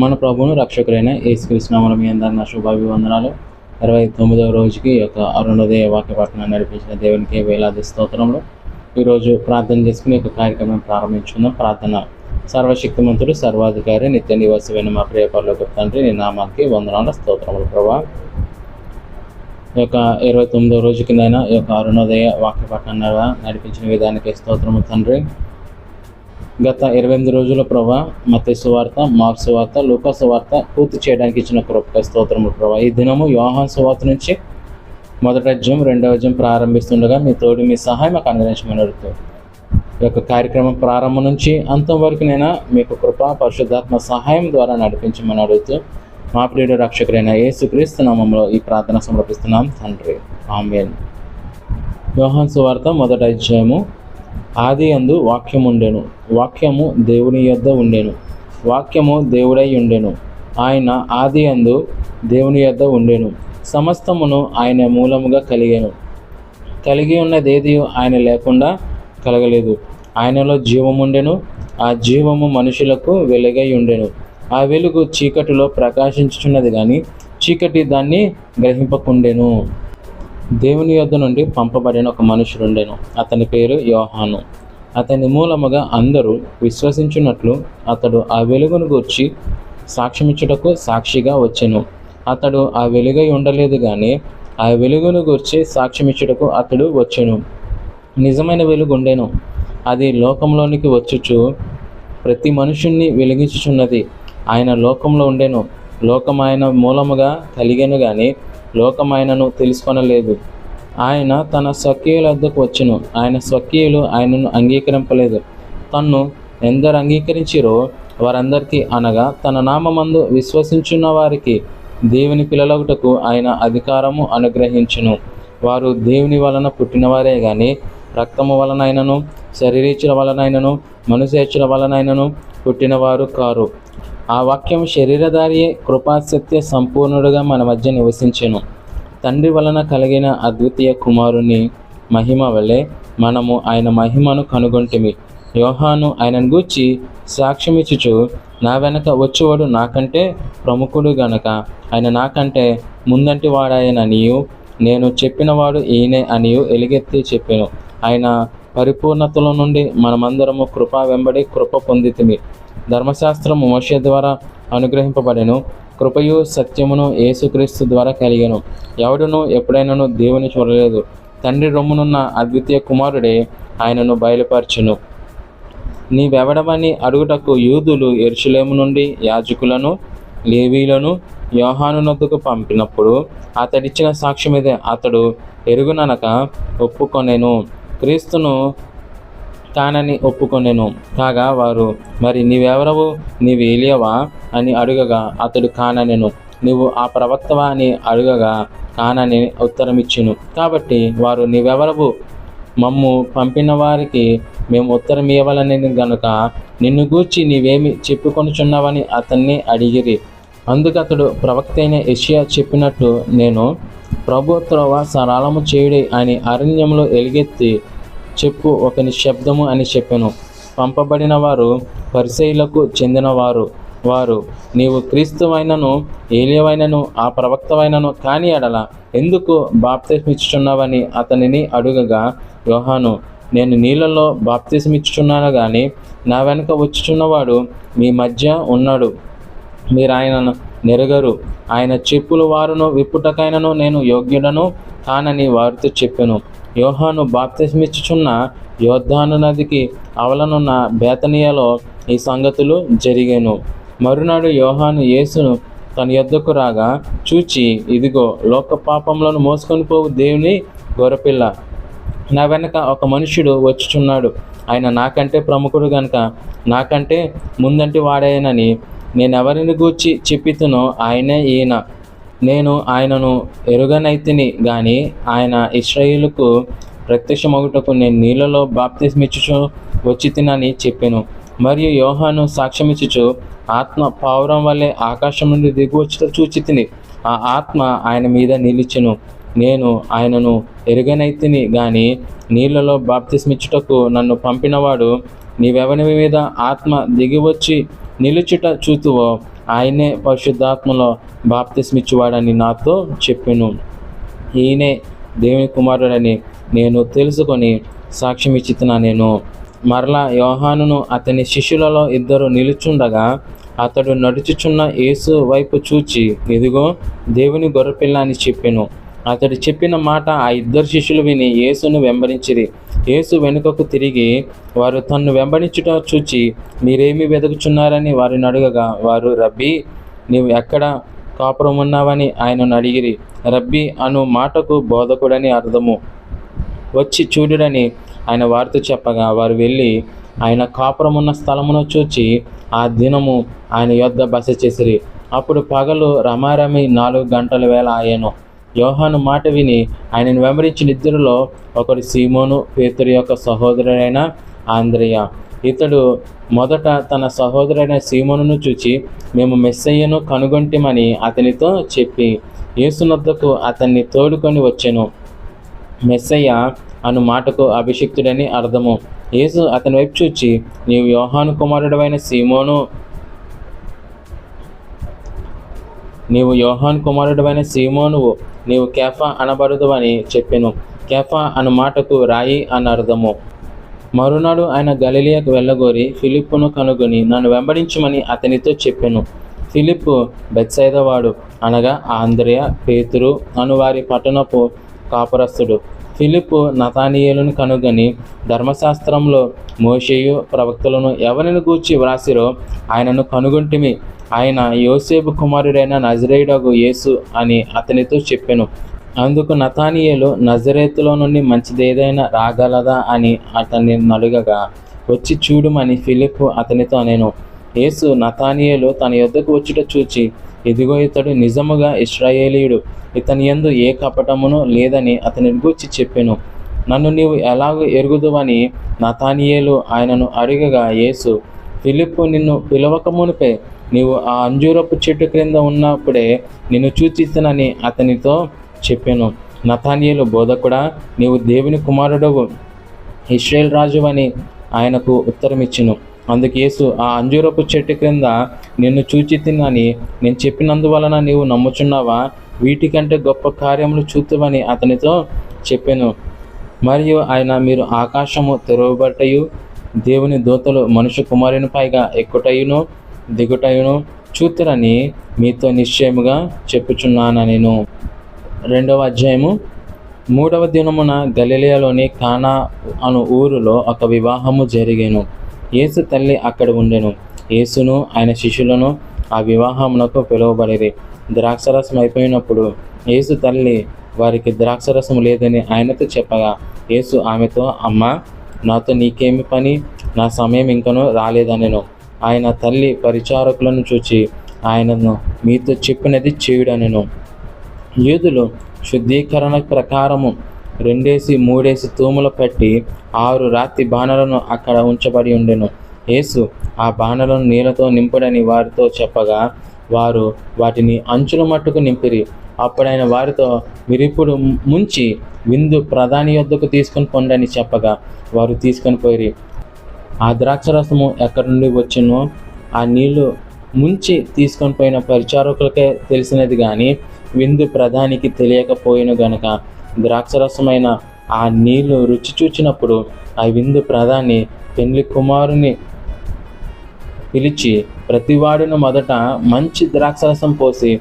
మన ప్రభువును రక్షకుడైన యేసుక్రీస్తు నామములో మీ అందరికీ నా శుభాభివందనాలు. 29వ రోజుకి యొక్క అరుణోదయ వాక్య పఠనాన్ని నడిపించిన దేవునికి వేలాది స్తోత్రములు. ఈరోజు ప్రార్థన చేసుకుని ఒక కార్యక్రమం ప్రారంభించుకుందాం. ప్రార్థన. సర్వశక్తిమంతుడు, సర్వాధికారి, నిత్య నివాసమైన మా ప్రియ పరలోకపు తండ్రి, నీ నామానికి వందనాలు, స్తోత్రములు ప్రభువా. ఈ యొక్క 29వ రోజు కిందైనా ఈ యొక్క అరుణోదయ వాక్య పఠనాన్ని నడిపించిన విధానికి స్తోత్రము తండ్రి. గత 28 రోజుల ప్రభా మత్తయి సువార్త, మార్కు సువార్త, లూకా సువార్త పూర్తి చేయడానికి ఇచ్చిన కృపకు స్తోత్రములు ప్రభా. ఈ దినము యోహాను సువార్త నుంచి మొదటి అధ్యాయం, రెండవ అధ్యాయం ప్రారంభిస్తుండగా మీ తోడు, మీ సహాయం మాకు అనుగ్రహించమని అడుగుతూ ఈ యొక్క కార్యక్రమం ప్రారంభం నుంచి అంతం వరకు నైనా మీకు కృప, పరిశుద్ధాత్మ సహాయం ద్వారా నడిపించమని అడుగుతూ మా ప్రియుడు రక్షకుడైన యేసుక్రీస్తు నామములో ఈ ప్రార్థన సమర్పిస్తున్నాం తండ్రి, ఆమేన్. యోహాను సువార్త మొదటి అధ్యాయము. ఆది యందు వాక్యము ఉండెను, వాక్యము దేవుని యొద్ద ఉండెను, వాక్యము దేవుడై ఉండెను. ఆయన ఆది యందు దేవుని యొద్ద ఉండెను. సమస్తమును ఆయన మూలముగా కలిగి ఉన్నదేది ఆయన లేకుండా కలగలేదు. ఆయనలో జీవముండెను, ఆ జీవము మనుషులకు వెలుగై ఉండెను. ఆ వెలుగు చీకటిలో ప్రకాశించుచున్నది కానీ చీకటి దాన్ని గ్రహింపకుండెను. దేవుని యొద్ద నుండి పంపబడిన ఒక మనుషుడుండెను, అతని పేరు యోహాను. అతని మూలముగా అందరూ విశ్వసించున్నట్లు అతడు ఆ వెలుగును గూర్చి సాక్ష్యమిచ్చుటకు సాక్షిగా వచ్చెను. అతడు ఆ వెలుగై ఉండలేదు కానీ ఆ వెలుగును గూర్చి సాక్ష్యమిచ్చుటకు అతడు వచ్చెను. నిజమైన వెలుగు ఉండెను, అది లోకంలోనికి వచ్చుచు ప్రతి మనుషుణ్ణి వెలిగించుచున్నది. ఆయన లోకంలో ఉండెను, లోకం ఆయన మూలముగా కలిగెను కానీ లోకం ఆయనను తెలుసుకొనలేదు. ఆయన తన స్వకీయుల వద్దకు వచ్చెను, ఆయన స్వకీయులు ఆయనను అంగీకరింపలేదు. తన్ను ఎందరు అంగీకరించిరో వారందరికీ, అనగా తన నామమందు విశ్వసించున్న వారికి దేవుని పిల్లలగుటకు ఆయన అధికారము అనుగ్రహించును. వారు దేవుని వలన పుట్టినవారే కానీ రక్తము వలనైనను, శరీరీచుల వలనైనను, మనుషేచ్చుల వలనైనను పుట్టినవారు కారు. ఆ వాక్యం శరీరధారియే, కృపాసత్య సంపూర్ణుడుగా మన మధ్య నివసించెను. తండ్రి వలన కలిగిన అద్వితీయ కుమారుని మహిమ వలె మనము ఆయన మహిమను కనుగొంటిమి. యోహాను ఆయనను గూర్చి సాక్ష్యమిచ్చుచు, నా వెనక వచ్చేవాడు నాకంటే ప్రముఖుడు గనక ఆయన నాకంటే ముందంటి వాడాయననియు, నేను చెప్పినవాడు ఈయనే అనియు ఎలుగెత్తి చెప్పెను. ఆయన పరిపూర్ణతలో నుండి మనమందరము కృప వెంబడి కృప పొందితిమి. ధర్మశాస్త్రము మోషే ద్వారా అనుగ్రహింపబడెను, కృపయు సత్యమును యేసుక్రీస్తు ద్వారా కలిగెను. ఎవడును ఎప్పుడైనాను దేవుని చూడలేదు. తండ్రి రొమ్మునున్న అద్వితీయ కుమారుడే ఆయనను బయలుపరచును. నీవెవడవని అడుగుటకు యూదులు యెరూషలేము నుండి యాజకులను, లేవీలను యోహాను నొద్దకు పంపినప్పుడు అతడిచ్చిన సాక్ష్యం ఇదే. అతడు ఎరుగుననక ఒప్పుకొనెను, క్రీస్తును తానని ఒప్పుకొనెను. కాగా వారు, మరి నీవెవరవు, నీవు ఏలియావా అని అడుగగా అతడు కాననెను. నీవు ఆ ప్రవక్తవా అని అడుగగా కానని ఉత్తరమిచ్చును. కాబట్టి వారు, నీవెవరవు, మమ్ము పంపిన వారికి మేము ఉత్తరం ఇవ్వాలని గనుక నిన్ను గూర్చి నీవేమి చెప్పుకొనుచున్నావని అతన్ని అడిగిరి. అందుకు అతడు, ప్రవక్త అయిన యెషయా చెప్పినట్లు నేను ప్రభు త్రోవ సరళము చేయుడి అని అరణ్యంలో ఎలుగెత్తి చెప్పు ఒక నిశ్శబ్దము అని చెప్పెను. పంపబడిన వారు పరిసయ్యులకు చెందినవారు. వారు, నీవు క్రీస్తువైనను, ఏలియావైనను, ఆ ప్రవక్తవైనను కాని ఎడల ఎందుకు బాప్తిస్మిచ్చుచున్నావని అతనిని అడుగగా యోహాను, నేను నీళ్ళలో బాప్తిస్మిచ్చుచున్నాను కానీ నా వెనుక వచ్చుచున్నవాడు మీ మధ్య ఉన్నాడు, మీరు ఆయనను నెరగరు. ఆయన చెప్పులు వారును విప్పుటకైనను నేను యోగ్యుడను కానని వారితో చెప్పెను. యోహాను బాప్తిస్మిచ్చుచున్న యోర్దాను నదికి అవలనున్న బేతనియలో ఈ సంగతులు జరిగెను. మరునాడు యోహాను యేసును తన యొద్దకు రాగా చూచి, ఇదిగో లోక పాపములను మోసుకొని పోవు దేవుని గొర్రెపిల్ల, నా వెనక ఒక మనుష్యుడు వచ్చుచున్నాడు. ఆయన నాకంటే ప్రముఖుడు గనుక నాకంటే ముందంటి వాడేనని నేనెవరిని గూర్చి చెప్పితునో ఆయనే ఈయన. నేను ఆయనను ఎరుగనైతిని గాని ఆయన ఇశ్రాయేలుకు ప్రత్యక్షమగుటకు నేను నీళ్ళలో బాప్తిస్మిచ్చుచు వచ్చి తినని చెప్పెను. మరియు యోహాను సాక్ష్యమిచ్చుచు, ఆత్మ పావురం వల్లే ఆకాశం నుండి దిగువచ్చుట చూచి తిని, ఆ ఆత్మ ఆయన మీద నిలిచెను. నేను ఆయనను ఎరుగనైతిని గాని నీళ్ళలో బాప్తిస్మిచ్చుటకు నన్ను పంపినవాడు నీవెవని మీద ఆత్మ దిగివచ్చి నిలుచుట చూతువో ఆయనే పరిశుద్ధాత్మలో బాప్తిస్మిచ్చువాడని నాతో చెప్పెను. ఈయనే దేవుని కుమారుడని నేను తెలుసుకొని సాక్ష్యం ఇచ్చితున్నా. నేను మరలా యోహానును అతని శిష్యులలో ఇద్దరు నిలుచుండగా అతడు నడుచుచున్న యేసు వైపు చూచి, ఇదిగో దేవుని గొర్రెపిల్ల అని చెప్పెను. అతడు చెప్పిన మాట ఆ ఇద్దరు శిష్యులు విని యేసును వెంబడించిరి. యేసు వెనుకకు తిరిగి వారు తన్ను వెంబడించుట చూచి, మీరేమి వెతుకుచున్నారని వారిని అడగగా, వారు, రబ్బీ, నీవు ఎక్కడ కాపురం ఉన్నావని ఆయనను అడిగిరి. రబ్బీ అను మాటకు బోధకుడని అర్థము. వచ్చి చూడుడని ఆయన వారితో చెప్పగా, వారు వెళ్ళి ఆయన కాపురమున్న స్థలమును చూచి ఆ దినము ఆయన యొద్ద బస చేసిరి. అప్పుడు పగలు రమారమి 4 గంటల వేళ ఆయను. యోహాను మాట విని ఆయనను వెంబడించిన ఇద్దరిలో ఒకడు సీమోను, పేతురు యొక్క సహోదరుడైన ఆంద్రెయ. ఇతడు మొదట తన సహోదరుడైన సీమోనును చూచి, మేము మెస్సయ్యను కనుగొంటిమని అతనితో చెప్పి యేసునొద్దకు అతన్ని తోడుకొని వచ్చెను. మెస్సయ్య అను మాటకు అభిషిక్తుడని అర్థము. యేసు అతని వైపు చూచి, నీవు యోహాను కుమారుడైన సీమోనువు, నీవు కేఫా అనబడుదువని చెప్పెను. కేఫా అను మాటకు రాయి అని అర్థము. మరునాడు ఆయన గలిలయకు వెళ్ళగోరి ఫిలిప్పును కనుగొని నన్ను వెంబడించమని అతనితో చెప్పెను. ఫిలిప్పు బెత్సైదా వాడు, అనగా ఆంద్రెయ, పేతురు అను వారి పట్టణపు కాపురస్తుడు. ఫిలిప్పు నతానీయేలును కనుగొని, ధర్మశాస్త్రంలో మోషేయు ప్రవక్తలను ఎవరిని గూర్చి వ్రాసిరో ఆయనను కనుగొంటిమి. ఆయన యోసేపు కుమారుడైన నజరేయుడగు యేసు అని అతనితో చెప్పెను. అందుకు నతానీయేలు, నజరేతులో నుండి మంచిదేదైనా రాగలదా అని అతన్ని అడగగా, వచ్చి చూడుమని ఫిలిప్పు అతనితో అనెను. యేసు నతానీయేలు తన యొద్దకు వచ్చుట చూచి, ఇదిగో ఇతడు నిజముగా ఇశ్రాయేలీయుడు, ఇతని యందు ఏ కపటమును లేదని అతని గూర్చి చెప్పెను. నన్ను నీవు ఎలాగూ ఎరుగుదువని నతానీయేలు ఆయనను అడగగా, యేసు, ఫిలిప్పు నిన్ను పిలవకమునుపే నీవు ఆ అంజూరపు చెట్టు క్రింద ఉన్నప్పుడే నిన్ను చూచితినని అతనితో చెప్పెను. నతానీయేలు, బోధకుడా, నీవు దేవుని కుమారుడవు, ఇశ్రాయేలు రాజువని ఆయనకు ఉత్తరమిచ్చెను. అందుకు యేసు, ఆ అంజూరపు చెట్టు క్రింద నిన్ను చూచితినని నేను చెప్పినందువలన నీవు నమ్ముచున్నావా? వీటికంటే గొప్ప కార్యములు చూతువని అతనితో చెప్పెను. మరియు ఆయన, మీరు ఆకాశము తెరవబట్టయు దేవుని దూతలు మనుష్య కుమారుని పైగా ఎక్కుటయును దిగుటయును చూతురని మీతో నిశ్చయముగా చెప్పుచున్నాను. నేను 2వ అధ్యాయము. 3వ దినమున గలిలయలోని కానా అను ఊరిలో ఒక వివాహము జరిగెను. యేసు తల్లి అక్కడ ఉండెను. యేసును ఆయన శిష్యులను ఆ వివాహమునకు పిలువబడిరి. ద్రాక్షరసం అయిపోయినప్పుడు యేసు తల్లి వారికి ద్రాక్షరసం లేదని ఆయనతో చెప్పగా, యేసు ఆమెతో, అమ్మా, నాతో నీకేమి పని? నా సమయం ఇంకనూ రాలేదనెను. ఆయన తల్లి పరిచారకులను చూచి ఆయనను, మీతో చెప్పినది చేయుడనెను. యూదులు శుద్ధీకరణ ప్రకారము 2-3 తూములు పెట్టి 6 రాతి బాణలను అక్కడ ఉంచబడి ఉండెను. యేసు ఆ బాణలను నీళ్లతో నింపుడని వారితో చెప్పగా, వారు వాటిని అంచుల మట్టుకు నింపిరి. అప్పుడైన వారితో, మీరిప్పుడు ముంచి విందు ప్రధాని యొద్దకు తీసుకొని పొండని చెప్పగా, వారు తీసుకొని పోయిరి. ఆ ద్రాక్షరసము ఎక్కడి నుండి వచ్చినో ఆ నీళ్లు ముంచి తీసుకొని పోయిన పరిచారకులకే తెలిసినది కానీ విందు ప్రధానికి తెలియకపోయిన గనుక, ద్రాక్షరసమైన ఆ నీళ్లు రుచి చూచినప్పుడు ఆ విందు ప్రధాని పెండ్లి కుమారుని పిలిచి, ప్రతివాడును మొదట మంచి ద్రాక్షరసం పోసి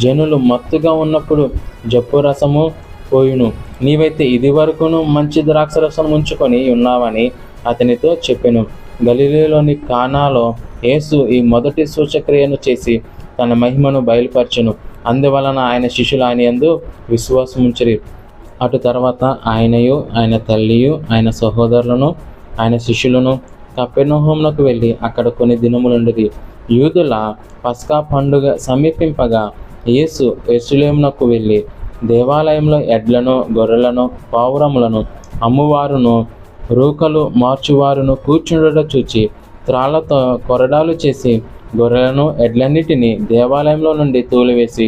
జనులు మత్తుగా ఉన్నప్పుడు జప్పు రసము పోయును. నీవైతే ఇది వరకును మంచి ద్రాక్షరసం ఉంచుకొని ఉన్నావని అతనితో చెప్పెను. గలిలయలోని కానాలో యేసు ఈ మొదటి సూచక్రియను చేసి తన మహిమను బయలుపరచెను. అందువలన ఆయన శిష్యులు ఆయన యందు విశ్వాసముంచిరి. అటు తర్వాత ఆయనయు, ఆయన తల్లియు, ఆయన సహోదరులను, ఆయన శిష్యులను కపెర్నహూమునకు వెళ్ళి అక్కడ కొన్ని దినములుండిరి. యూదుల పస్కా పండుగ సమీపింపగా యేసు యెరూషలేమునకు వెళ్ళి దేవాలయంలో ఎడ్లను, గొర్రెలను, పావురములను అమ్మువారును, రూకలు మార్చువారును కూర్చుండుట చూచి త్రాళ్లతో కొరడాలు చేసి గొర్రెలను, ఎడ్లన్నిటినీ దేవాలయంలో నుండి తోలివేసి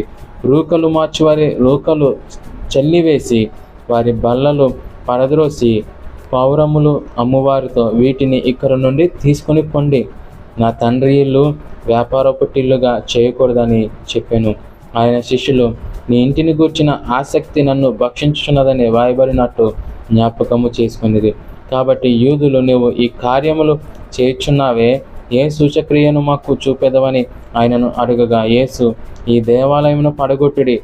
రూకలు మార్చువారి రూకలు చల్లివేసి వారి బల్లలు పడద్రోసి పావురములు అమ్మువారితో, వీటిని ఇక్కడ నుండి తీసుకొని పొండి, నా తండ్రి ఇల్లు వ్యాపారపు టిల్లుగా చేయకూడదని చెప్పాను. ఆయన శిష్యులు, నీ ఇంటిని గూర్చిన ఆసక్తి నన్ను భక్షించుచున్నదని వాయబడినట్టు జ్ఞాపకము చేసుకునేది. కాబట్టి యూదులు, నువ్వు ఈ కార్యములు చేయుచున్నావే, ఏ సూచక్రియను మాకు చూపెదవని ఆయనను అడుగగా, యేసు, ఈ దేవాలయమును పడగొట్టుడి,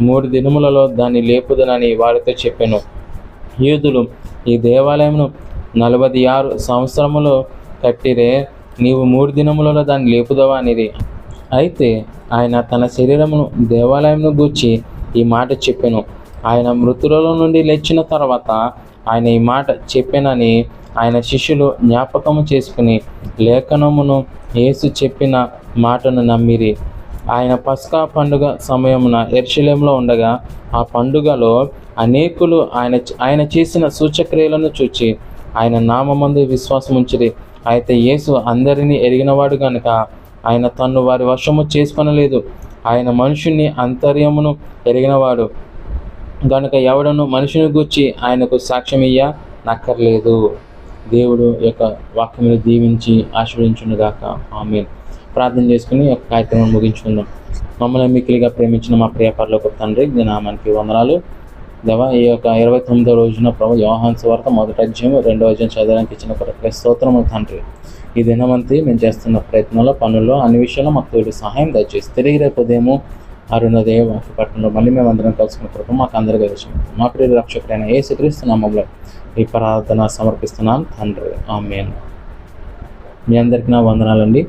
3 దినములలో దాన్ని లేపుదనని వారితో చెప్పాను. యూదులు, ఈ దేవాలయమును 46 సంవత్సరములు కట్టిరే, నీవు 3 దినములలో దాన్ని లేపుదవా అనేది. అయితే ఆయన తన శరీరమును దేవాలయమును గూర్చి ఈ మాట చెప్పెను. ఆయన మృతులలో నుండి లేచిన తర్వాత ఆయన ఈ మాట చెప్పెనని ఆయన శిష్యులు జ్ఞాపకము చేసుకుని లేఖనమును యేసు చెప్పిన మాటను నమ్మిరి. ఆయన పస్కా పండుగ సమయమున యెరూషలేములో ఉండగా, ఆ పండుగలో అనేకులు ఆయన చేసిన సూచక్రియలను చూచి ఆయన నామమందు విశ్వాసముంచిరి. అయితే యేసు అందరినీ ఎరిగినవాడు గనుక ఆయన తన్ను వారి వశము చేసుకొనలేదు. ఆయన మనుషుని అంతర్యమును ఎరిగినవాడు గనుక ఎవడను మనుషుని గూర్చి ఆయనకు సాక్ష్యమియ్య నక్కర్లేదు. దేవుడు యొక్క వాక్యమును దీవించి ఆశీర్వదించునుగాక. ఆమేన్. ప్రార్థన చేసుకుని యొక్క కార్యక్రమం ముగించుకుందాం. మమ్మల్ని మిక్కిలిగా ప్రేమించిన మా ప్రియ పరలోకపు తండ్రి, నీ నామానికి వందనాలు దేవా. ఈ యొక్క 29వ రోజున ప్రభు యోహాను సువార్త 1వ అధ్యాయం 2వ అధ్యాయం చదవడానికి ఇచ్చిన కొరకు స్తోత్రము తండ్రి. ఈ దినమంతా మేము చేస్తున్న ప్రయత్నంలో, పనుల్లో, అన్ని విషయాల్లో మాకు తోడు సహాయం దయచేసి తిరిగి రేపు ఉదయము అరుణోదయ వాక్యపట్నంలో మళ్ళీ మేము అందరం కలుసుకున్న కొరకు మాకు అందరికీ విషయం మా ప్రియ రక్షకుడైన యేసుక్రీస్తు నామములో ఈ ప్రార్థన సమర్పిస్తున్నాం తండ్రి. ఆమేన్. మీ అందరికీ నా వందనాలండి.